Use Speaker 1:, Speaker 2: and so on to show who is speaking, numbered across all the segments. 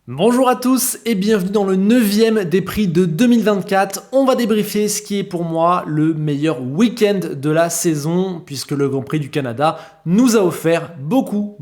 Speaker 1: Bonjour à tous et bienvenue dans le 9e des prix de 2024. On va débriefer ce qui est pour moi le meilleur week-end de la saison puisque le Grand Prix du Canada nous a offert beaucoup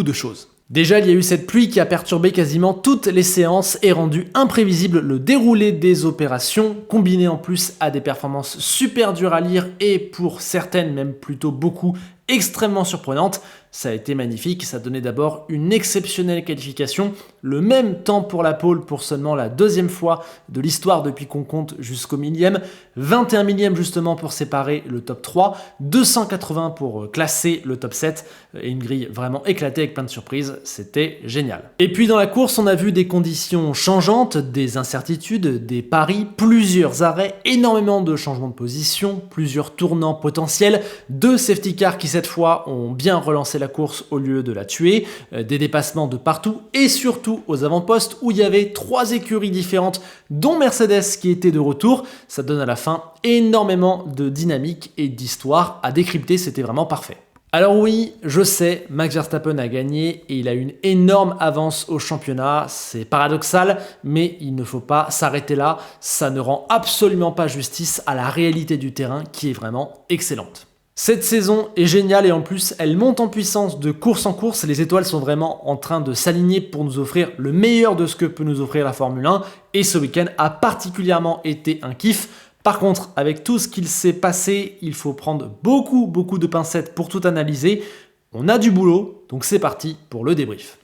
Speaker 1: de choses. Déjà, il y a eu cette pluie qui a perturbé quasiment toutes les séances et rendu imprévisible le déroulé des opérations, combiné en plus à des performances super dures à lire et pour certaines, même plutôt beaucoup, extrêmement surprenantes. Ça a été magnifique, ça donnait d'abord une exceptionnelle qualification, le même temps pour la pole pour seulement la deuxième fois de l'histoire depuis qu'on compte jusqu'au millième, 21 millième justement pour séparer le top 3, 280 pour classer le top 7 et une grille vraiment éclatée avec plein de surprises, c'était génial. Et puis dans la course, on a vu des conditions changeantes, des incertitudes, des paris, plusieurs arrêts, énormément de changements de position, plusieurs tournants potentiels, deux safety cars qui cette fois ont bien relancé la course au lieu de la tuer, des dépassements de partout et surtout aux avant-postes où il y avait 3 écuries différentes dont Mercedes qui était de retour. Ça donne à la fin énormément de dynamique et d'histoire à décrypter, c'était vraiment parfait. Alors oui, je sais, Max Verstappen a gagné et il a une énorme avance au championnat, c'est paradoxal, mais il ne faut pas s'arrêter là, ça ne rend absolument pas justice à la réalité du terrain qui est vraiment excellente. Cette saison est géniale et en plus elle monte en puissance de course en course, les étoiles sont vraiment en train de s'aligner pour nous offrir le meilleur de ce que peut nous offrir la Formule 1 et ce week-end a particulièrement été un kiff. Par contre, avec tout ce qu'il s'est passé, il faut prendre beaucoup de pincettes pour tout analyser. On a du boulot, donc c'est parti pour le débrief.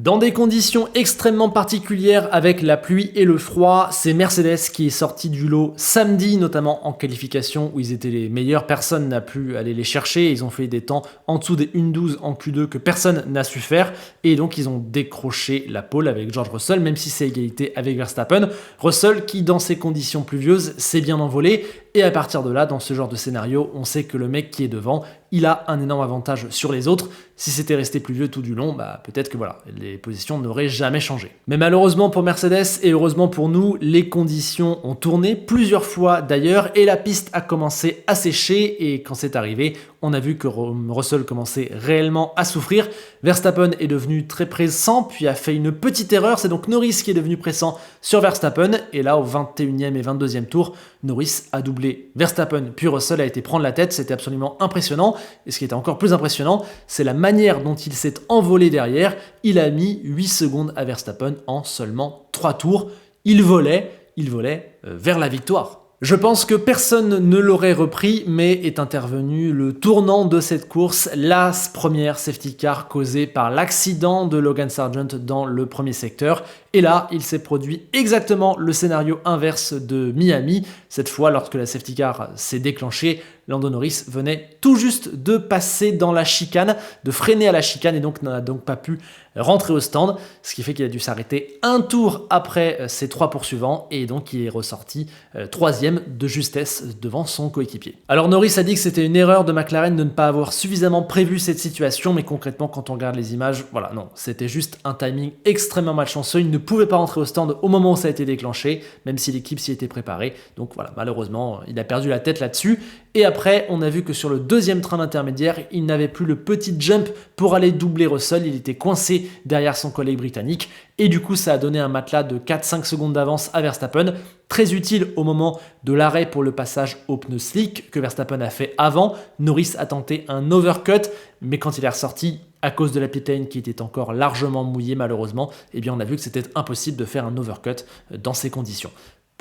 Speaker 1: Dans des conditions extrêmement particulières avec la pluie et le froid, c'est Mercedes qui est sorti du lot samedi, notamment en qualification où ils étaient les meilleurs, personne n'a pu aller les chercher, ils ont fait des temps en dessous des 1.12 en Q2 que personne n'a su faire et donc ils ont décroché la pole avec George Russell, même si c'est égalité avec Verstappen. Russell qui dans ces conditions pluvieuses s'est bien envolé et à partir de là, dans ce genre de scénario, on sait que le mec qui est devant, il a un énorme avantage sur les autres. Si c'était resté pluvieux tout du long, peut-être que voilà, les positions n'auraient jamais changé. Mais malheureusement pour Mercedes et heureusement pour nous, les conditions ont tourné plusieurs fois d'ailleurs et la piste a commencé à sécher et quand c'est arrivé, on a vu que Russell commençait réellement à souffrir. Verstappen est devenu très pressant puis a fait une petite erreur, c'est donc Norris qui est devenu pressant sur Verstappen et là au 21e et 22e tour, Norris a doublé Verstappen puis Russell a été prendre la tête, c'était absolument impressionnant et ce qui était encore plus impressionnant, c'est la manière dont il s'est envolé derrière, il a mis 8 secondes à Verstappen en seulement 3 tours, il volait vers la victoire. Je pense que personne ne l'aurait repris, mais est intervenu le tournant de cette course, la première safety car causée par l'accident de Logan Sargeant dans le premier secteur. Et là, il s'est produit exactement le scénario inverse de Miami. Cette fois, lorsque la safety car s'est déclenchée, Lando Norris venait tout juste de passer dans la chicane, de freiner à la chicane et donc n'a donc pas pu rentrer au stand, ce qui fait qu'il a dû s'arrêter un tour après ses 3 poursuivants et donc il est ressorti 3e de justesse devant son coéquipier. Alors Norris a dit que c'était une erreur de McLaren de ne pas avoir suffisamment prévu cette situation, mais concrètement quand on regarde les images, voilà, non, c'était juste un timing extrêmement malchanceux, il ne pouvait pas rentrer au stand au moment où ça a été déclenché, même si l'équipe s'y était préparée, donc voilà, malheureusement, il a perdu la tête là-dessus, et après, on a vu que sur le deuxième train d'intermédiaire, il n'avait plus le petit jump pour aller doubler Russell, il était coincé derrière son collègue britannique, et du coup ça a donné un matelas de 4-5 secondes d'avance à Verstappen, très utile au moment de l'arrêt pour le passage au pneu slick que Verstappen a fait avant. Norris a tenté un overcut, mais quand il est ressorti, à cause de la pit lane qui était encore largement mouillée malheureusement, eh bien on a vu que c'était impossible de faire un overcut dans ces conditions.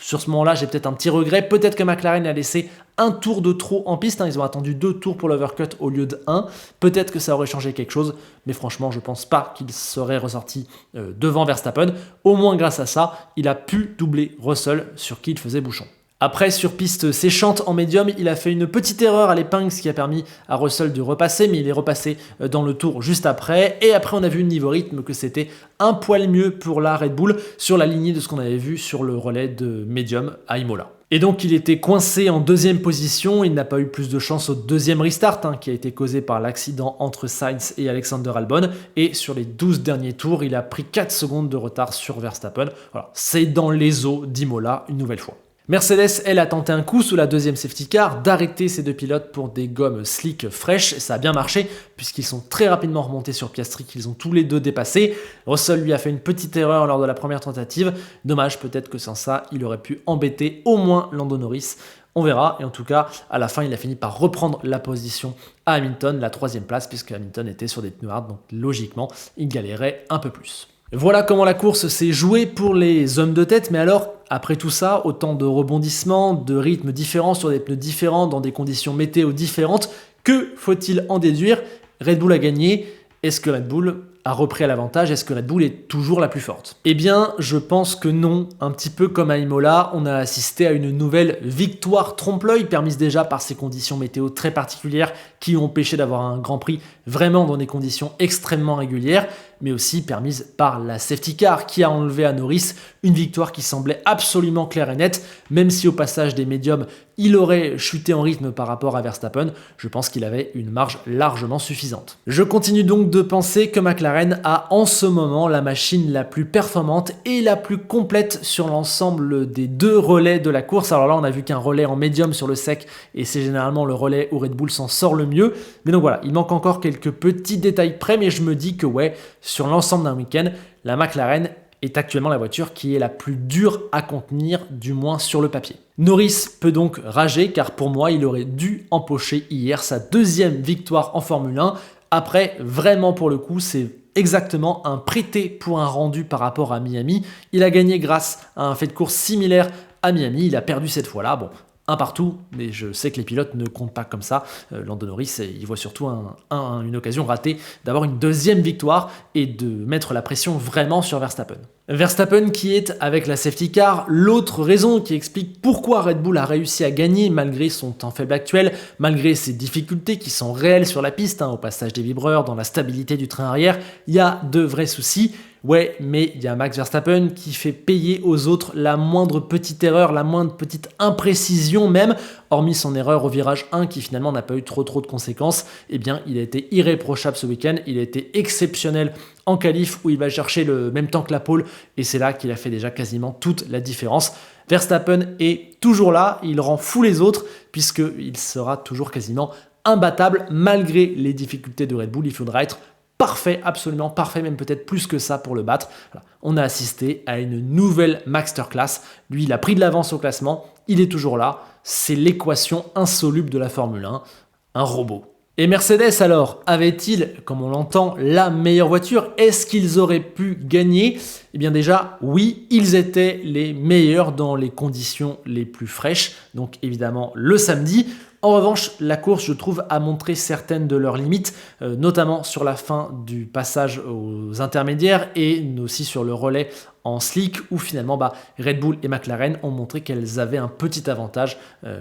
Speaker 1: Sur ce moment-là, j'ai peut-être un petit regret. Peut-être que McLaren a laissé un tour de trop en piste. Ils ont attendu 2 tours pour l'overcut au lieu de 1. Peut-être que ça aurait changé quelque chose. Mais franchement, je ne pense pas qu'il serait ressorti devant Verstappen. Au moins grâce à ça, il a pu doubler Russell sur qui il faisait bouchon. Après, sur piste séchante en médium, il a fait une petite erreur à l'épingle, ce qui a permis à Russell de repasser, mais il est repassé dans le tour juste après. Et après, on a vu au niveau rythme que c'était un poil mieux pour la Red Bull sur la lignée de ce qu'on avait vu sur le relais de médium à Imola. Et donc il était coincé en 2e position, il n'a pas eu plus de chance au 2e restart qui a été causé par l'accident entre Sainz et Alexander Albon, et sur les 12 derniers tours, il a pris 4 secondes de retard sur Verstappen. Voilà, c'est dans les eaux d'Imola une nouvelle fois. Mercedes, elle, a tenté un coup sous la deuxième safety car d'arrêter ces deux pilotes pour des gommes slick fraîches. Ça a bien marché puisqu'ils sont très rapidement remontés sur Piastri qu'ils ont tous les deux dépassé. Russell lui a fait une petite erreur lors de la première tentative. Dommage, peut-être que sans ça, il aurait pu embêter au moins Lando Norris. On verra, et en tout cas, à la fin, il a fini par reprendre la position à Hamilton, la 3e place, puisque Hamilton était sur des pneus hard, donc logiquement, il galérait un peu plus. Voilà comment la course s'est jouée pour les hommes de tête, mais alors, après tout ça, autant de rebondissements, de rythmes différents sur des pneus différents, dans des conditions météo différentes, que faut-il en déduire? Red Bull a gagné. Est-ce que Red Bull a repris à l'avantage? Est-ce que Red Bull est toujours la plus forte? Eh bien, je pense que non. Un petit peu comme à Imola, on a assisté à une nouvelle victoire trompe-l'œil, permise déjà par ces conditions météo très particulières qui ont empêché d'avoir un Grand Prix vraiment dans des conditions extrêmement régulières, mais aussi permise par la safety car qui a enlevé à Norris une victoire qui semblait absolument claire et nette, même si au passage des médiums, il aurait chuté en rythme par rapport à Verstappen. Je pense qu'il avait une marge largement suffisante. Je continue donc de penser que McLaren a en ce moment la machine la plus performante et la plus complète sur l'ensemble des deux relais de la course. Alors là, on a vu qu'un relais en médium sur le sec et c'est généralement le relais où Red Bull s'en sort le mieux. Mais donc voilà, il manque encore quelques petits détails près, mais je me dis que ouais, sur l'ensemble d'un week-end, la McLaren est actuellement la voiture qui est la plus dure à contenir, du moins sur le papier. Norris peut donc rager car pour moi, il aurait dû empocher hier sa 2e victoire en Formule 1. Après, vraiment pour le coup, c'est exactement un prêté pour un rendu par rapport à Miami. Il a gagné grâce à un fait de course similaire à Miami. Il a perdu cette fois-là. Bon, un partout, mais je sais que les pilotes ne comptent pas comme ça. Lando Norris, il voit surtout une occasion ratée d'avoir une 2e victoire et de mettre la pression vraiment sur Verstappen. Verstappen qui est, avec la safety car, l'autre raison qui explique pourquoi Red Bull a réussi à gagner malgré son temps faible actuel, malgré ses difficultés qui sont réelles sur la piste, au passage des vibreurs, dans la stabilité du train arrière, il y a de vrais soucis. Ouais, mais il y a Max Verstappen qui fait payer aux autres la moindre petite erreur, la moindre petite imprécision même, hormis son erreur au virage 1 qui finalement n'a pas eu trop de conséquences. Eh bien, il a été irréprochable ce week-end, il a été exceptionnel en qualif où il va chercher le même temps que la pole et c'est là qu'il a fait déjà quasiment toute la différence. Verstappen est toujours là, il rend fou les autres puisqu'il sera toujours quasiment imbattable malgré les difficultés de Red Bull. Il faudra être parfait, absolument parfait, même peut-être plus que ça pour le battre. Voilà. On a assisté à une nouvelle masterclass. Lui, il a pris de l'avance au classement, il est toujours là. C'est l'équation insoluble de la Formule 1, un robot. Et Mercedes alors, avait-il, comme on l'entend, la meilleure voiture? Est-ce qu'ils auraient pu gagner? Eh bien déjà, oui, ils étaient les meilleurs dans les conditions les plus fraîches, donc évidemment le samedi. En revanche, la course, je trouve, a montré certaines de leurs limites, notamment sur la fin du passage aux intermédiaires et aussi sur le relais en slick où finalement Red Bull et McLaren ont montré qu'elles avaient un petit avantage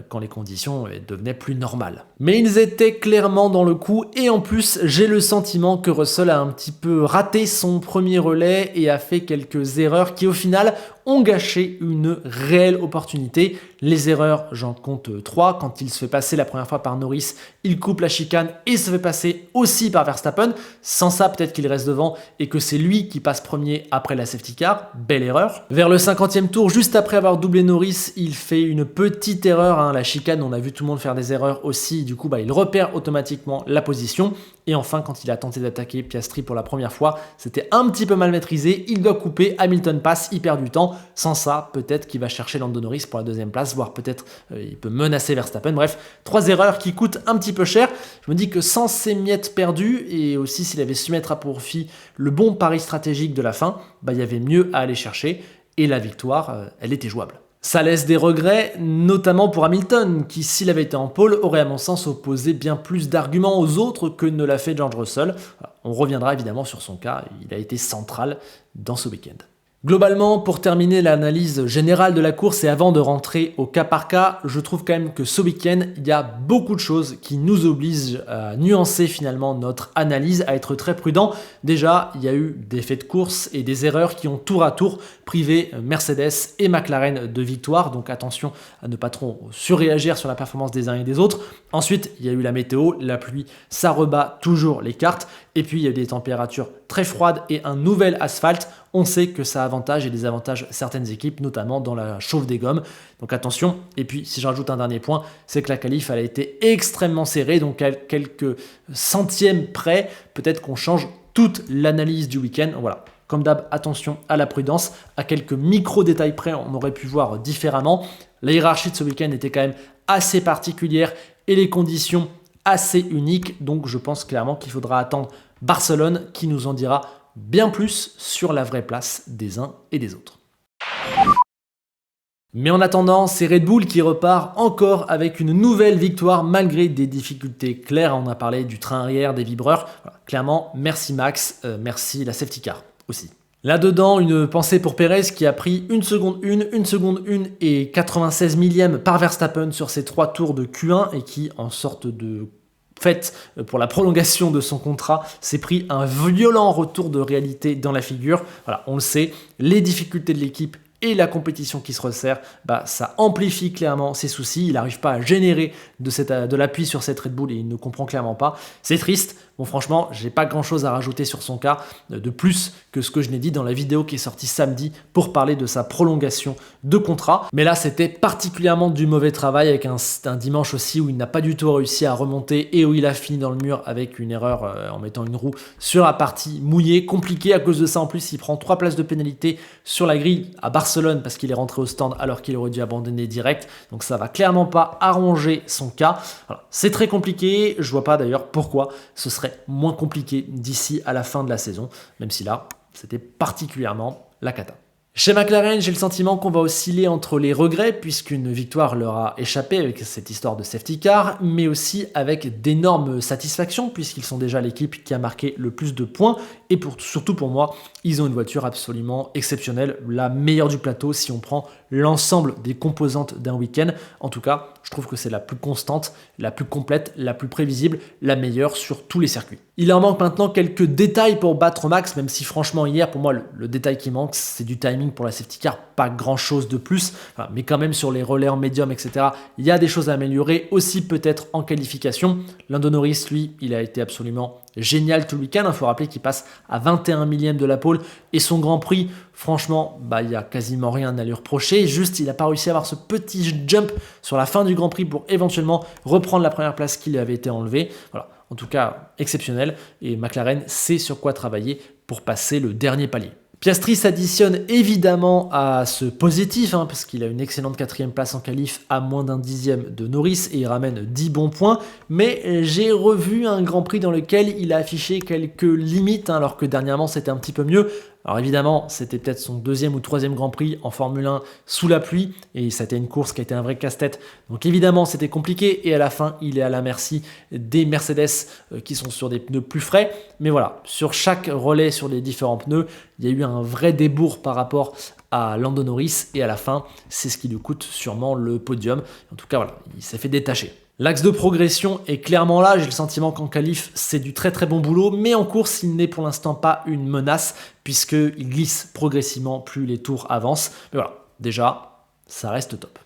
Speaker 1: quand les conditions devenaient plus normales. Mais ils étaient clairement dans le coup et en plus j'ai le sentiment que Russell a un petit peu raté son premier relais et a fait quelques erreurs qui au final ont gâché une réelle opportunité. Les erreurs, j'en compte 3. Quand il se fait passer la première fois par Norris, il coupe la chicane et se fait passer aussi par Verstappen. Sans ça, peut-être qu'il reste devant et que c'est lui qui passe premier après la safety car. Belle erreur. Vers le 50e tour, juste après avoir doublé Norris, il fait une petite erreur. La chicane, on a vu tout le monde faire des erreurs aussi. Du coup, il repère automatiquement la position. Et enfin, quand il a tenté d'attaquer Piastri pour la première fois, c'était un petit peu mal maîtrisé. Il doit couper, Hamilton passe, il perd du temps. Sans ça, peut-être qu'il va chercher Lando Norris pour la 2e place, voire peut-être il peut menacer Verstappen. Bref, 3 erreurs qui coûtent un petit peu cher. Je me dis que sans ces miettes perdues, et aussi s'il avait su mettre à profit le bon pari stratégique de la fin, il y avait mieux à aller chercher. Et la victoire, elle était jouable. Ça laisse des regrets, notamment pour Hamilton, qui, s'il avait été en pole, aurait à mon sens opposé bien plus d'arguments aux autres que ne l'a fait George Russell. On reviendra évidemment sur son cas, il a été central dans ce week-end. Globalement, pour terminer l'analyse générale de la course et avant de rentrer au cas par cas, je trouve quand même que ce week-end, il y a beaucoup de choses qui nous obligent à nuancer finalement notre analyse, à être très prudent. Déjà, il y a eu des faits de course et des erreurs qui ont tour à tour privé Mercedes et McLaren de victoire, donc attention à ne pas trop surréagir sur la performance des uns et des autres. Ensuite, il y a eu la météo, la pluie, ça rebat toujours les cartes. Et puis, il y a eu des températures très froides et un nouvel asphalte. On sait que ça a avantages et désavantages certaines équipes, notamment dans la chauffe des gommes. Donc attention. Et puis si je rajoute un dernier point, c'est que la qualif elle a été extrêmement serrée, donc à quelques centièmes près, peut-être qu'on change toute l'analyse du week-end. Voilà. Comme d'hab, attention à la prudence. À quelques micro-détails près, on aurait pu voir différemment. La hiérarchie de ce week-end était quand même assez particulière et les conditions assez uniques. Donc je pense clairement qu'il faudra attendre Barcelone qui nous en dira bien plus sur la vraie place des uns et des autres. Mais en attendant, c'est Red Bull qui repart encore avec une nouvelle victoire malgré des difficultés claires. On a parlé du train arrière, des vibreurs. Voilà, clairement, merci Max, merci la safety car aussi. Là-dedans, une pensée pour Pérez qui a pris 1 seconde 1 et 96 millièmes par Verstappen sur ses 3 tours de Q1 et qui, en sorte de fait pour la prolongation de son contrat, s'est pris un violent retour de réalité dans la figure. Voilà, on le sait, les difficultés de l'équipe et la compétition qui se resserre, ça amplifie clairement ses soucis. Il n'arrive pas à générer de l'appui sur cette Red Bull et il ne comprend clairement pas. C'est triste. Bon, franchement, j'ai pas grand chose à rajouter sur son cas, de plus que ce que je n'ai dit dans la vidéo qui est sortie samedi pour parler de sa prolongation de contrat. Mais là, c'était particulièrement du mauvais travail avec un dimanche aussi où il n'a pas du tout réussi à remonter et où il a fini dans le mur avec une erreur en mettant une roue sur la partie mouillée. Compliqué à cause de ça. En plus, il prend 3 places de pénalité sur la grille à Barcelone parce qu'il est rentré au stand alors qu'il aurait dû abandonner direct. Donc ça va clairement pas arranger son cas. Voilà. C'est très compliqué. Je vois pas d'ailleurs pourquoi ce serait moins compliqué d'ici à la fin de la saison, même si là, c'était particulièrement la cata. Chez McLaren, j'ai le sentiment qu'on va osciller entre les regrets, puisqu'une victoire leur a échappé avec cette histoire de safety car, mais aussi avec d'énormes satisfactions, puisqu'ils sont déjà l'équipe qui a marqué le plus de points, et surtout pour moi, ils ont une voiture absolument exceptionnelle, la meilleure du plateau si on prend l'ensemble des composantes d'un week-end. En tout cas, je trouve que c'est la plus constante, la plus complète, la plus prévisible, la meilleure sur tous les circuits. Il leur manque maintenant quelques détails pour battre Max, même si franchement hier, pour moi, le détail qui manque, c'est du timing pour la safety car, pas grand chose de plus, enfin, mais quand même sur les relais en médium, etc., il y a des choses à améliorer, aussi peut-être en qualification. Lando Norris, lui, il a été absolument génial tout le week-end. Il faut rappeler qu'il passe à 21 millièmes de la pole et son Grand Prix, franchement, il n'y a quasiment rien à lui reprocher. Juste, il n'a pas réussi à avoir ce petit jump sur la fin du Grand Prix pour éventuellement reprendre la première place qui lui avait été enlevée. Voilà. En tout cas, exceptionnel. Et McLaren sait sur quoi travailler pour passer le dernier palier. Piastri s'additionne évidemment à ce positif, parce qu'il a une excellente 4e place en qualif à moins d'un dixième de Norris et il ramène 10 bons points. Mais j'ai revu un Grand Prix dans lequel il a affiché quelques limites, alors que dernièrement c'était un petit peu mieux. Alors évidemment, c'était peut-être son 2e ou 3e Grand Prix en Formule 1 sous la pluie et ça a été une course qui a été un vrai casse-tête. Donc évidemment, c'était compliqué et à la fin, il est à la merci des Mercedes qui sont sur des pneus plus frais. Mais voilà, sur chaque relais, sur les différents pneus, il y a eu un vrai débours par rapport à Lando Norris et à la fin, c'est ce qui lui coûte sûrement le podium. En tout cas, voilà, il s'est fait détacher. L'axe de progression est clairement là, j'ai le sentiment qu'en qualif c'est du très très bon boulot, mais en course il n'est pour l'instant pas une menace puisqu'il glisse progressivement plus les tours avancent. Mais voilà, déjà, ça reste top.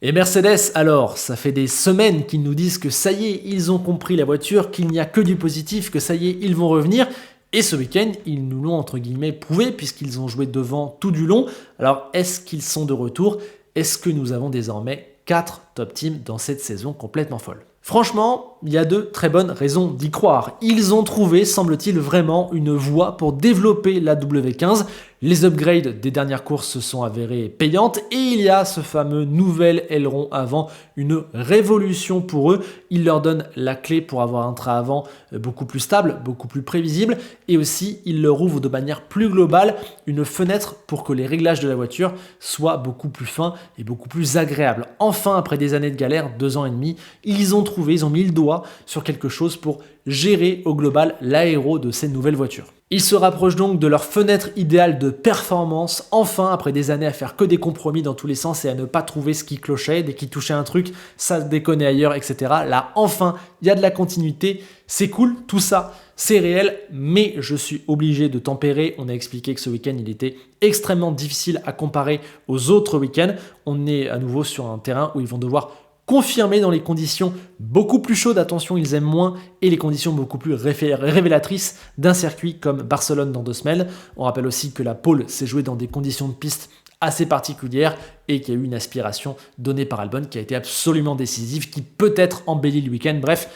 Speaker 1: Et Mercedes, alors, ça fait des semaines qu'ils nous disent que ça y est, ils ont compris la voiture, qu'il n'y a que du positif, que ça y est, ils vont revenir. Et ce week-end, ils nous l'ont entre guillemets prouvé puisqu'ils ont joué devant tout du long. Alors, est-ce qu'ils sont de retour ? Est-ce que nous avons désormais 4 top teams dans cette saison complètement folle? Franchement, il y a de très bonnes raisons d'y croire. Ils ont trouvé, semble-t-il, vraiment une voie pour développer la W15. Les upgrades des dernières courses se sont avérées payantes et il y a ce fameux nouvel aileron avant, une révolution pour eux. Il leur donne la clé pour avoir un train avant beaucoup plus stable, beaucoup plus prévisible et aussi il leur ouvre de manière plus globale une fenêtre pour que les réglages de la voiture soient beaucoup plus fins et beaucoup plus agréables. Enfin, après des années de galère, 2 ans et demi, ils ont mis le doigt sur quelque chose pour gérer au global l'aéro de ces nouvelles voitures. Ils se rapprochent donc de leur fenêtre idéale de performance, enfin après des années à faire que des compromis dans tous les sens et à ne pas trouver ce qui clochait, dès qu'ils touchaient un truc, ça déconnait ailleurs, etc. Là, enfin, il y a de la continuité, c'est cool, tout ça, c'est réel, mais je suis obligé de tempérer. On a expliqué que ce week-end, il était extrêmement difficile à comparer aux autres week-ends. On est à nouveau sur un terrain où ils vont devoir confirmé dans les conditions beaucoup plus chaudes, attention ils aiment moins, et les conditions beaucoup plus révélatrices d'un circuit comme Barcelone dans 2 semaines. On rappelle aussi que la pole s'est jouée dans des conditions de piste assez particulières et qu'il y a eu une aspiration donnée par Albon qui a été absolument décisive, qui peut-être embellit le week-end. Bref,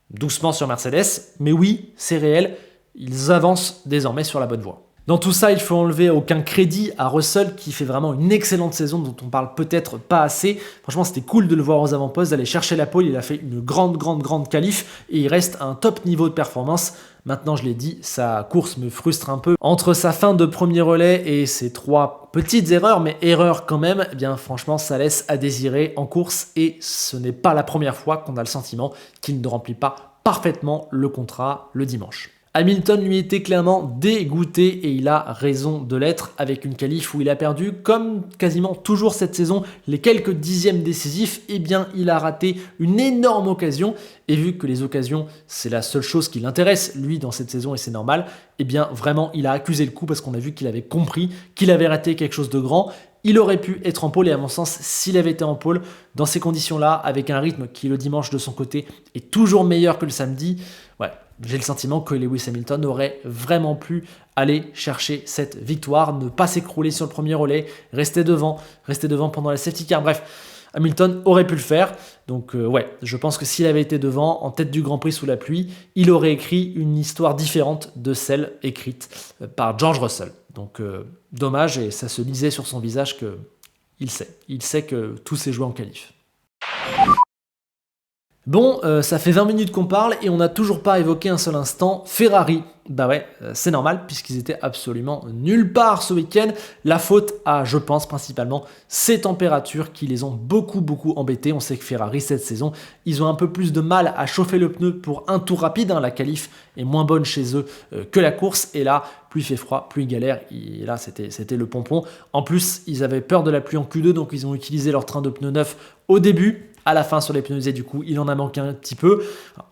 Speaker 1: doucement sur Mercedes, mais oui, c'est réel, ils avancent désormais sur la bonne voie. Dans tout ça, il faut enlever aucun crédit à Russell qui fait vraiment une excellente saison dont on parle peut-être pas assez. Franchement, c'était cool de le voir aux avant-postes, d'aller chercher la pole. Il a fait une grande qualif et il reste à un top niveau de performance. Maintenant, je l'ai dit, sa course me frustre un peu. Entre sa fin de premier relais et ses 3 petites erreurs, mais erreurs quand même, eh bien franchement, ça laisse à désirer en course et ce n'est pas la première fois qu'on a le sentiment qu'il ne remplit pas parfaitement le contrat le dimanche. Hamilton lui était clairement dégoûté et il a raison de l'être avec une qualif où il a perdu, comme quasiment toujours cette saison, les quelques dixièmes décisifs. Eh bien, il a raté une énorme occasion et vu que les occasions, c'est la seule chose qui l'intéresse, lui, dans cette saison et c'est normal, eh bien, vraiment, il a accusé le coup parce qu'on a vu qu'il avait compris qu'il avait raté quelque chose de grand. Il aurait pu être en pôle et à mon sens, s'il avait été en pôle, dans ces conditions-là, avec un rythme qui le dimanche de son côté est toujours meilleur que le samedi, ouais, j'ai le sentiment que Lewis Hamilton aurait vraiment pu aller chercher cette victoire, ne pas s'écrouler sur le premier relais, rester devant pendant la safety car. Bref, Hamilton aurait pu le faire. Donc ouais, je pense que s'il avait été devant, en tête du Grand Prix sous la pluie, il aurait écrit une histoire différente de celle écrite par George Russell. Donc dommage, et ça se lisait sur son visage qu'il sait. Il sait que tout s'est joué en qualif. Bon, ça fait 20 minutes qu'on parle et on n'a toujours pas évoqué un seul instant Ferrari. Bah ouais, c'est normal puisqu'ils étaient absolument nulle part ce week-end. La faute à, je pense, principalement ces températures qui les ont beaucoup embêtés. On sait que Ferrari, cette saison, ils ont un peu plus de mal à chauffer le pneu pour un tour rapide. La qualif est moins bonne chez eux que la course. Et là, plus il fait froid, plus ils galèrent. Et là, c'était le pompon. En plus, ils avaient peur de la pluie en Q2, donc ils ont utilisé leur train de pneus neufs au début. À la fin sur les pneus usés, du coup, il en a manqué un petit peu.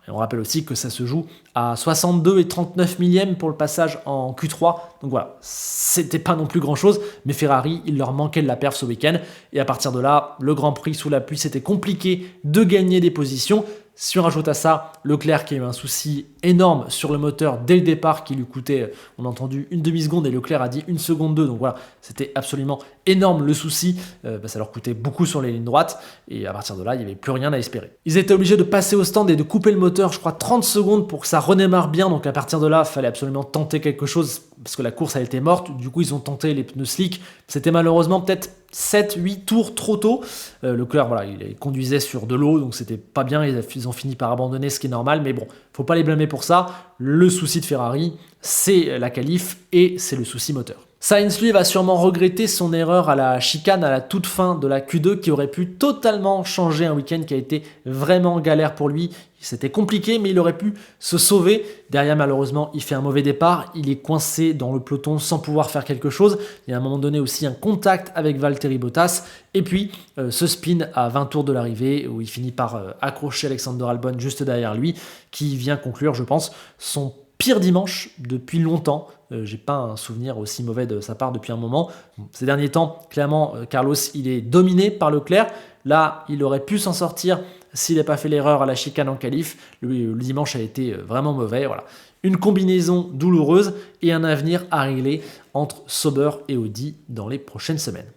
Speaker 1: Et on rappelle aussi que ça se joue à 62 et 39 millièmes pour le passage en Q3. Donc voilà, c'était pas non plus grand-chose, mais Ferrari, il leur manquait de la perf ce week-end. Et à partir de là, le Grand Prix sous la pluie, c'était compliqué de gagner des positions. Si on rajoute à ça Leclerc qui a eu un souci énorme sur le moteur dès le départ qui lui coûtait, on a entendu une demi-seconde et Leclerc a dit 1 seconde 2, donc voilà, c'était absolument énorme le souci, ça leur coûtait beaucoup sur les lignes droites et à partir de là, il n'y avait plus rien à espérer. Ils étaient obligés de passer au stand et de couper le moteur, je crois 30 secondes pour que ça redémarre bien, donc à partir de là, il fallait absolument tenter quelque chose parce que la course elle était morte, du coup ils ont tenté les pneus slick, c'était malheureusement peut-être 7-8 tours trop tôt. Leclerc, voilà, il conduisait sur de l'eau, donc c'était pas bien, ils ont fini par abandonner, ce qui est normal, mais bon, faut pas les blâmer pour ça. Le souci de Ferrari, c'est la qualif et c'est le souci moteur. Sainz, lui, va sûrement regretter son erreur à la chicane à la toute fin de la Q2 qui aurait pu totalement changer un week-end qui a été vraiment galère pour lui. C'était compliqué, mais il aurait pu se sauver. Derrière, malheureusement, il fait un mauvais départ. Il est coincé dans le peloton sans pouvoir faire quelque chose. Il y a à un moment donné aussi un contact avec Valtteri Bottas. Et puis, ce spin à 20 tours de l'arrivée où il finit par accrocher Alexander Albon juste derrière lui, qui vient conclure, je pense, son pire dimanche depuis longtemps. J'ai pas un souvenir aussi mauvais de sa part depuis un moment. Ces derniers temps, clairement, Carlos, il est dominé par Leclerc. Là, il aurait pu s'en sortir s'il n'a pas fait l'erreur à la chicane en qualif. Le dimanche a été vraiment mauvais. Voilà. Une combinaison douloureuse et un avenir à régler entre Sauber et Audi dans les prochaines semaines.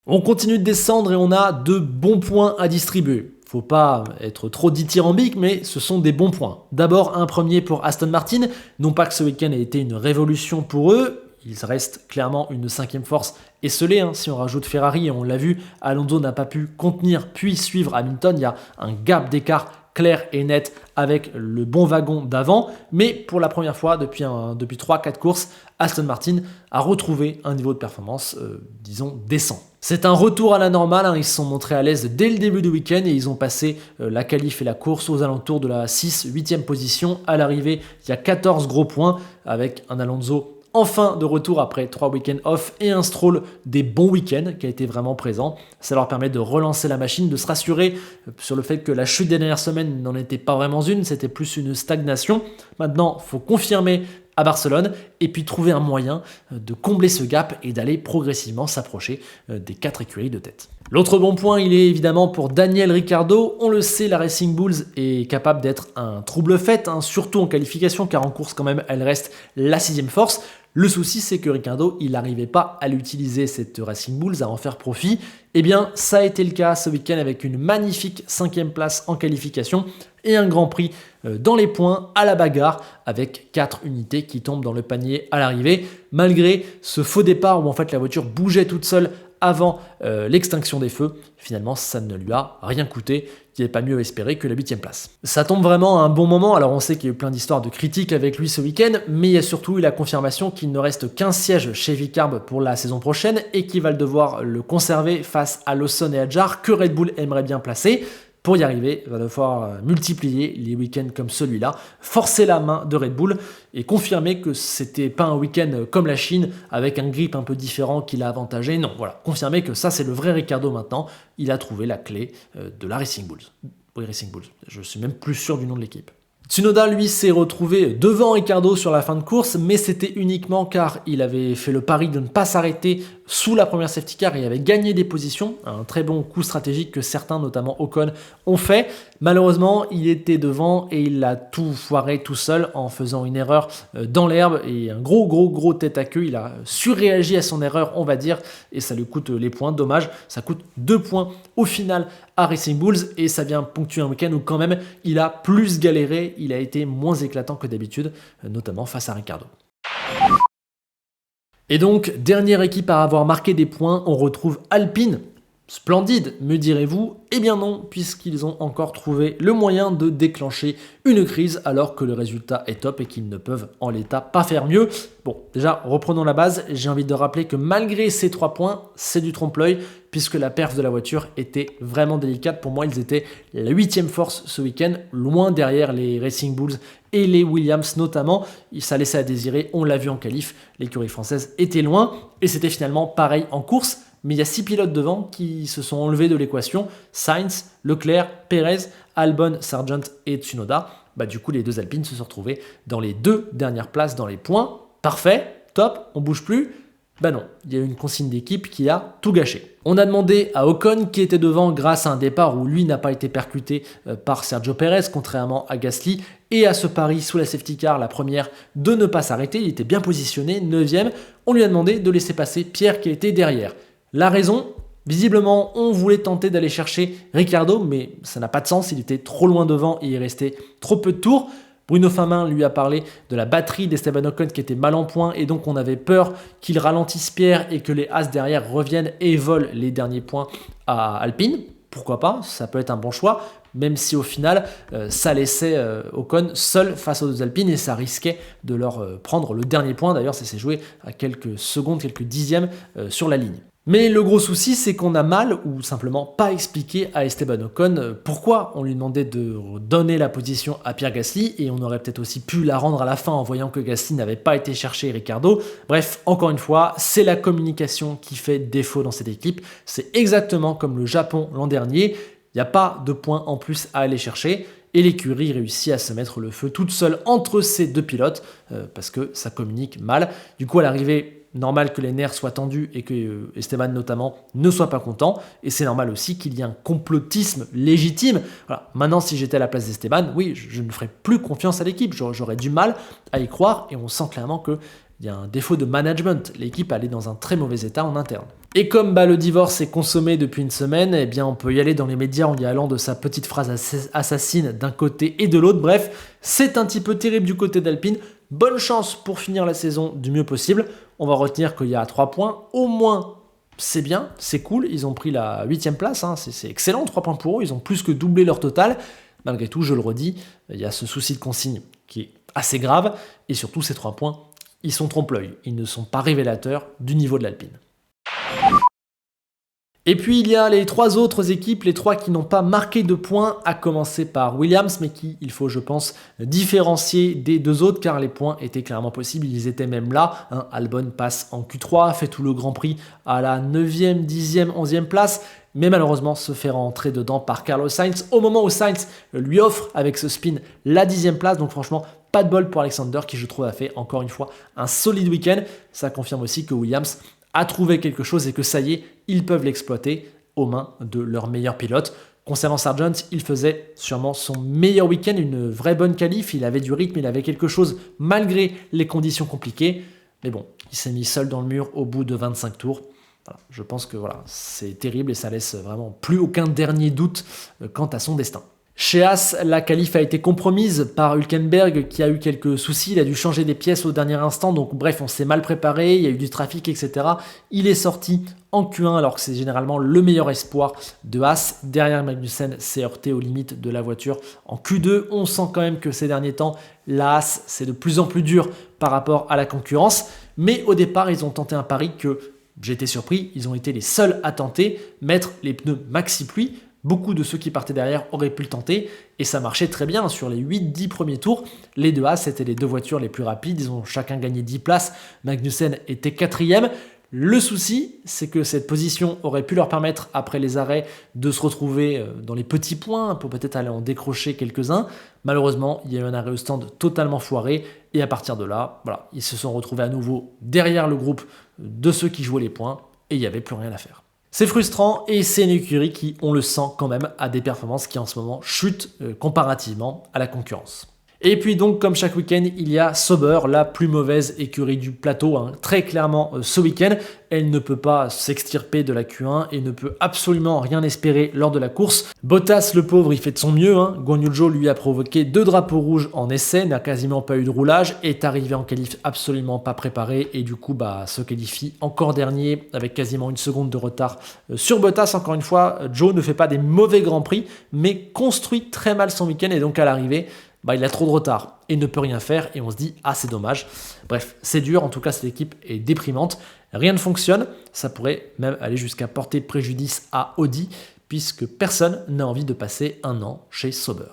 Speaker 1: On continue de descendre et on a de bons points à distribuer. Faut pas être trop dithyrambique, mais ce sont des bons points. D'abord, un premier pour Aston Martin. Non pas que ce week-end ait été une révolution pour eux, ils restent clairement une 5e force esselée. Si on rajoute Ferrari, et on l'a vu, Alonso n'a pas pu contenir puis suivre Hamilton. Il y a un gap d'écart clair et net avec le bon wagon d'avant. Mais pour la première fois depuis 3-4 courses, Aston Martin a retrouvé un niveau de performance, disons, décent. C'est un retour à la normale, ils se sont montrés à l'aise dès le début du week-end et ils ont passé la qualif et la course aux alentours de la 6-8e position. À l'arrivée, il y a 14 gros points avec un Alonso enfin de retour après 3 week-ends off et un Stroll des bons week-ends qui a été vraiment présent. Ça leur permet de relancer la machine, de se rassurer sur le fait que la chute des dernières semaines n'en était pas vraiment une, c'était plus une stagnation. Maintenant, il faut confirmer à Barcelone et puis trouver un moyen de combler ce gap et d'aller progressivement s'approcher des 4 écuries de tête. L'autre bon point, il est évidemment pour Daniel Ricciardo. On le sait, la Racing Bulls est capable d'être un trouble-fête, surtout en qualification, car en course quand même, elle reste la 6e force. Le souci, c'est que Ricciardo, il n'arrivait pas à l'utiliser, cette Racing Bulls, à en faire profit. Eh bien, ça a été le cas ce week-end avec une magnifique 5e place en qualification et un grand prix dans les points à la bagarre avec 4 unités qui tombent dans le panier à l'arrivée. Malgré ce faux départ où en fait la voiture bougeait toute seule avant l'extinction des feux, finalement ça ne lui a rien coûté. Il n'y avait pas mieux à espérer que la 8e place. Ça tombe vraiment à un bon moment, alors on sait qu'il y a eu plein d'histoires de critiques avec lui ce week-end, mais il y a surtout eu la confirmation qu'il ne reste qu'un siège chez Vicarb pour la saison prochaine et qu'il va devoir le conserver face à Lawson et Hadjar que Red Bull aimerait bien placer. Pour y arriver, il va devoir multiplier les week-ends comme celui-là, forcer la main de Red Bull et confirmer que c'était pas un week-end comme la Chine avec un grip un peu différent qui l'a avantagé. Non, voilà, confirmer que ça c'est le vrai Ricciardo maintenant. Il a trouvé la clé de la Racing Bulls. Oui, Racing Bulls. Je suis même plus sûr du nom de l'équipe. Tsunoda, lui, s'est retrouvé devant Ricciardo sur la fin de course, mais c'était uniquement car il avait fait le pari de ne pas s'arrêter sous la première safety car et avait gagné des positions, un très bon coup stratégique que certains, notamment Ocon, ont fait. Malheureusement, il était devant et il a tout foiré tout seul en faisant une erreur dans l'herbe et un gros tête à queue. Il a surréagi à son erreur, on va dire, et ça lui coûte les points. Dommage, ça coûte 2 points au final à Racing Bulls et ça vient ponctuer un week-end où quand même il a plus galéré, il a été moins éclatant que d'habitude, notamment face à Ricciardo. Et donc, dernière équipe à avoir marqué des points, on retrouve Alpine. Splendide, me direz-vous? Eh bien non, puisqu'ils ont encore trouvé le moyen de déclencher une crise alors que le résultat est top et qu'ils ne peuvent en l'état pas faire mieux. Bon, déjà, reprenons la base. J'ai envie de rappeler que malgré ces 3 points, c'est du trompe-l'œil puisque la perf de la voiture était vraiment délicate. Pour moi, ils étaient la 8e force ce week-end, loin derrière les Racing Bulls et les Williams notamment. Ça laissait à désirer, on l'a vu en qualif, l'écurie française était loin et c'était finalement pareil en course. Mais il y a 6 pilotes devant qui se sont enlevés de l'équation. Sainz, Leclerc, Perez, Albon, Sargent et Tsunoda. Du coup, les 2 Alpines se sont retrouvés dans les 2 dernières places dans les points. Parfait, top, on bouge plus. Non, il y a eu une consigne d'équipe qui a tout gâché. On a demandé à Ocon qui était devant grâce à un départ où lui n'a pas été percuté par Sergio Perez, contrairement à Gasly, et à ce pari sous la safety car, la première, de ne pas s'arrêter. Il était bien positionné, 9e. On lui a demandé de laisser passer Pierre qui était derrière. La raison, visiblement, on voulait tenter d'aller chercher Ricciardo, mais ça n'a pas de sens, il était trop loin devant et il restait trop peu de tours. Bruno Famin lui a parlé de la batterie d'Esteban Ocon qui était mal en point et donc on avait peur qu'il ralentisse Pierre et que les As derrière reviennent et volent les derniers points à Alpine. Pourquoi pas, ça peut être un bon choix, même si au final, ça laissait Ocon seul face aux 2 Alpines et ça risquait de leur prendre le dernier point. D'ailleurs, ça s'est joué à quelques secondes, quelques dixièmes sur la ligne. Mais le gros souci, c'est qu'on a mal ou simplement pas expliqué à Esteban Ocon pourquoi on lui demandait de donner la position à Pierre Gasly et on aurait peut-être aussi pu la rendre à la fin en voyant que Gasly n'avait pas été chercher Ricciardo. Bref, encore une fois, c'est la communication qui fait défaut dans cette équipe. C'est exactement comme le Japon l'an dernier. Il n'y a pas de points en plus à aller chercher. Et l'écurie réussit à se mettre le feu toute seule entre ces 2 pilotes parce que ça communique mal. Du coup, à l'arrivée, normal que les nerfs soient tendus et que Esteban notamment ne soit pas content. Et c'est normal aussi qu'il y ait un complotisme légitime. Voilà. Maintenant, si j'étais à la place d'Esteban, oui, je ne ferais plus confiance à l'équipe. J'aurais du mal à y croire et on sent clairement qu'il y a un défaut de management. L'équipe allait dans un très mauvais état en interne. Et comme le divorce est consommé depuis une semaine, eh bien on peut y aller dans les médias en y allant de sa petite phrase assassine d'un côté et de l'autre. Bref, c'est un petit peu terrible du côté d'Alpine. Bonne chance pour finir la saison du mieux possible. On va retenir qu'il y a 3 points. Au moins, c'est bien, c'est cool. Ils ont pris la 8e place. C'est excellent, 3 points pour eux. Ils ont plus que doublé leur total. Malgré tout, je le redis, il y a ce souci de consigne qui est assez grave. Et surtout, ces 3 points, ils sont trompe-l'œil. Ils ne sont pas révélateurs du niveau de l'Alpine. Et puis il y a les 3 autres équipes, les 3 qui n'ont pas marqué de points, à commencer par Williams, mais qui, il faut je pense, différencier des 2 autres, car les points étaient clairement possibles, ils étaient même là. Albon passe en Q3, fait tout le Grand Prix à la 9e, 10e, 11e place, mais malheureusement se fait rentrer dedans par Carlos Sainz, au moment où Sainz lui offre avec ce spin la 10e place, donc franchement, pas de bol pour Alexander qui je trouve a fait encore une fois un solide week-end. Ça confirme aussi que Williams a trouvé quelque chose et que ça y est, ils peuvent l'exploiter aux mains de leur meilleur pilote. Concernant Sargent, il faisait sûrement son meilleur week-end, une vraie bonne qualif, il avait du rythme, il avait quelque chose malgré les conditions compliquées. Mais bon, il s'est mis seul dans le mur au bout de 25 tours. Voilà, je pense que voilà, c'est terrible et ça laisse vraiment plus aucun dernier doute quant à son destin. Chez Haas, la qualif a été compromise par Hülkenberg qui a eu quelques soucis, il a dû changer des pièces au dernier instant, donc bref, on s'est mal préparé, il y a eu du trafic, etc. Il est sorti en Q1 alors que c'est généralement le meilleur espoir de Haas. Derrière, Magnussen s'est heurté aux limites de la voiture en Q2. On sent quand même que ces derniers temps, la Haas, c'est de plus en plus dur par rapport à la concurrence, mais au départ, ils ont tenté un pari que j'étais surpris, ils ont été les seuls à tenter, mettre les pneus maxi pluie. Beaucoup de ceux qui partaient derrière auraient pu le tenter et ça marchait très bien. Sur les 8-10 premiers tours, les deux Haas étaient les deux voitures les plus rapides. Ils ont chacun gagné 10 places. Magnussen était 4e. Le souci, c'est que cette position aurait pu leur permettre, après les arrêts, de se retrouver dans les petits points pour peut-être aller en décrocher quelques-uns. Malheureusement, il y a eu un arrêt au stand totalement foiré et à partir de là, voilà, ils se sont retrouvés à nouveau derrière le groupe de ceux qui jouaient les points et il n'y avait plus rien à faire. C'est frustrant et c'est une écurie qui, on le sent quand même, a des performances qui en ce moment chutent comparativement à la concurrence. Et puis donc, comme chaque week-end, il y a Sauber, la plus mauvaise écurie du plateau, hein. Très clairement ce week-end. Elle ne peut pas s'extirper de la Q1 et ne peut absolument rien espérer lors de la course. Bottas, le pauvre, il fait de son mieux, hein. Guan Yu Zhou lui a provoqué 2 drapeaux rouges en essai, n'a quasiment pas eu de roulage, est arrivé en qualif absolument pas préparé et du coup se qualifie encore dernier avec quasiment 1 seconde de retard sur Bottas. Encore une fois, Zhou ne fait pas des mauvais grands prix, mais construit très mal son week-end et donc à l'arrivée, il a trop de retard et ne peut rien faire et on se dit « Ah, c'est dommage ». Bref, c'est dur, en tout cas cette équipe est déprimante. Rien ne fonctionne, ça pourrait même aller jusqu'à porter préjudice à Audi puisque personne n'a envie de passer un an chez Sauber.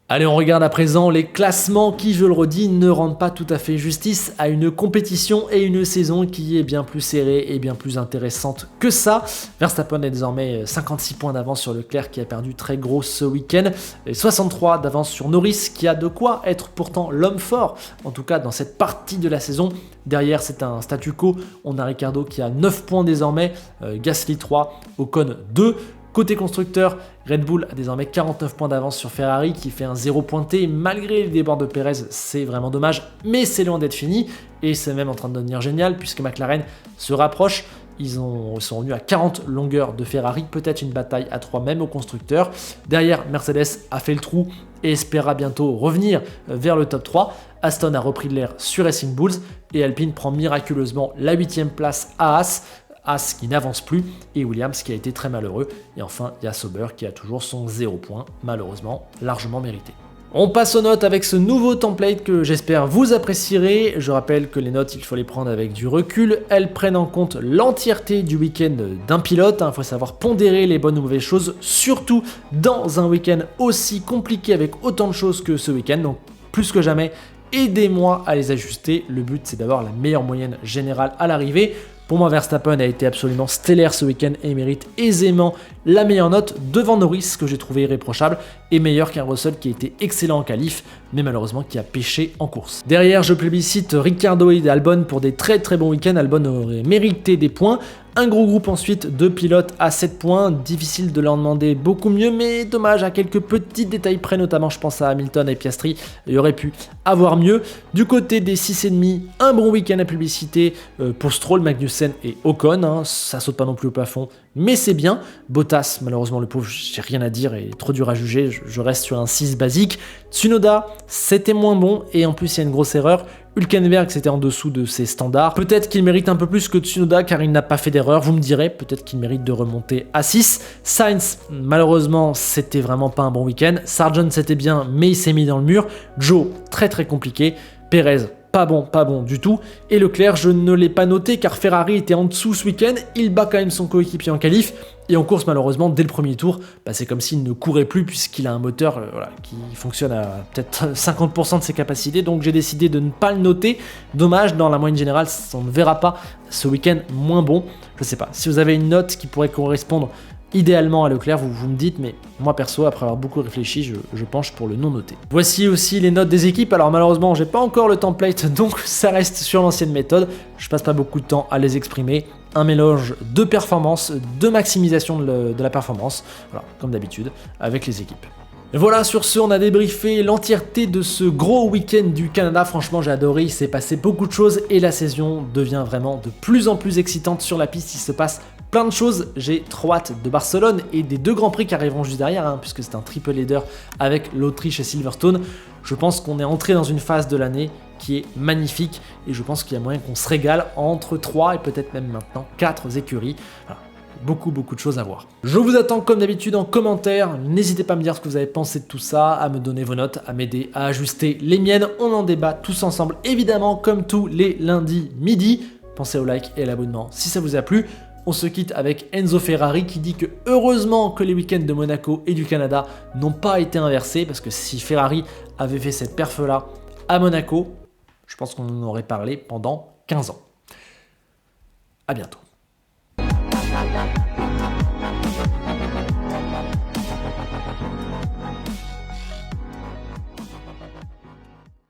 Speaker 1: Allez, on regarde à présent les classements qui, je le redis, ne rendent pas tout à fait justice à une compétition et une saison qui est bien plus serrée et bien plus intéressante que ça. Verstappen est désormais 56 points d'avance sur Leclerc qui a perdu très gros ce week-end, et 63 d'avance sur Norris qui a de quoi être pourtant l'homme fort, en tout cas dans cette partie de la saison. Derrière, c'est un statu quo, on a Ricciardo qui a 9 points désormais, Gasly 3, Ocon 2. Côté constructeur, Red Bull a désormais 49 points d'avance sur Ferrari qui fait un 0 pointé malgré les débords de Perez, c'est vraiment dommage, mais c'est loin d'être fini et c'est même en train de devenir génial puisque McLaren se rapproche. Ils sont revenus à 40 longueurs de Ferrari, peut-être une bataille à 3 même au constructeur. Derrière, Mercedes a fait le trou et espéra bientôt revenir vers le top 3. Aston a repris de l'air sur Racing Bulls et Alpine prend miraculeusement la 8e place à Haas qui n'avance plus et Williams qui a été très malheureux. Et enfin, il y a Sauber qui a toujours son 0 point, malheureusement largement mérité. On passe aux notes avec ce nouveau template que j'espère vous apprécierez. Je rappelle que les notes, il faut les prendre avec du recul. Elles prennent en compte l'entièreté du week-end d'un pilote. Il faut savoir pondérer les bonnes ou mauvaises choses, surtout dans un week-end aussi compliqué avec autant de choses que ce week-end. Donc plus que jamais, aidez-moi à les ajuster. Le but, c'est d'avoir la meilleure moyenne générale à l'arrivée. Pour moi, Verstappen a été absolument stellaire ce week-end et mérite aisément la meilleure note devant Norris, que j'ai trouvé irréprochable, et meilleur qu'un Russell qui a été excellent en qualif, mais malheureusement qui a pêché en course. Derrière, je plébiscite Ricciardo et Albon pour des très très bons week-ends. Albon aurait mérité des points. Un gros groupe ensuite de pilotes à 7 points, difficile de leur demander beaucoup mieux, mais dommage à quelques petits détails près, notamment je pense à Hamilton et Piastri, il aurait pu avoir mieux. Du côté des 6,5, un bon week-end à publicité pour Stroll, Magnussen et Ocon, hein. Ça saute pas non plus au plafond, mais c'est bien. Bottas, malheureusement le pauvre, j'ai rien à dire et trop dur à juger, je reste sur un 6 basique. Tsunoda, c'était moins bon et en plus il y a une grosse erreur. Hülkenberg, c'était en dessous de ses standards. Peut-être qu'il mérite un peu plus que Tsunoda car il n'a pas fait d'erreur, vous me direz, peut-être qu'il mérite de remonter à 6. Sainz, malheureusement, c'était vraiment pas un bon week-end. Sargent, c'était bien, mais il s'est mis dans le mur. Zhou, très très compliqué. Perez, pas bon du tout. Et Leclerc, je ne l'ai pas noté car Ferrari était en dessous ce week-end. Il bat quand même son coéquipier en qualif. Et en course, malheureusement, dès le premier tour, c'est comme s'il ne courait plus puisqu'il a un moteur qui fonctionne à peut-être 50% de ses capacités. Donc j'ai décidé de ne pas le noter. Dommage, dans la moyenne générale, on ne verra pas ce week-end moins bon. Je sais pas, si vous avez une note qui pourrait correspondre idéalement à Leclerc, vous me dites, mais moi perso, après avoir beaucoup réfléchi, je penche pour le non noté. Voici aussi les notes des équipes. Alors malheureusement, j'ai pas encore le template, donc ça reste sur l'ancienne méthode. Je passe pas beaucoup de temps à les exprimer. Un mélange de performance, de maximisation de la performance, voilà, comme d'habitude, avec les équipes. Et voilà, sur ce, on a débriefé l'entièreté de ce gros week-end du Canada. Franchement, j'ai adoré, il s'est passé beaucoup de choses et la saison devient vraiment de plus en plus excitante sur la piste. Il se passe plein de choses. J'ai trop hâte de Barcelone et des 2 Grands Prix qui arriveront juste derrière, puisque c'est un triple header avec l'Autriche et Silverstone. Je pense qu'on est entré dans une phase de l'année qui est magnifique et je pense qu'il y a moyen qu'on se régale entre 3 et peut-être même maintenant 4 écuries. Voilà. Beaucoup de choses à voir. Je vous attends comme d'habitude en commentaire, n'hésitez pas à me dire ce que vous avez pensé de tout ça, à me donner vos notes, à m'aider à ajuster les miennes, on en débat tous ensemble évidemment comme tous les lundis midi. Pensez au like et à l'abonnement si ça vous a plu. On se quitte avec Enzo Ferrari qui dit que heureusement que les week-ends de Monaco et du Canada n'ont pas été inversés, parce que si Ferrari avait fait cette perf là à Monaco, je pense qu'on en aurait parlé pendant 15 ans. À bientôt.
Speaker 2: La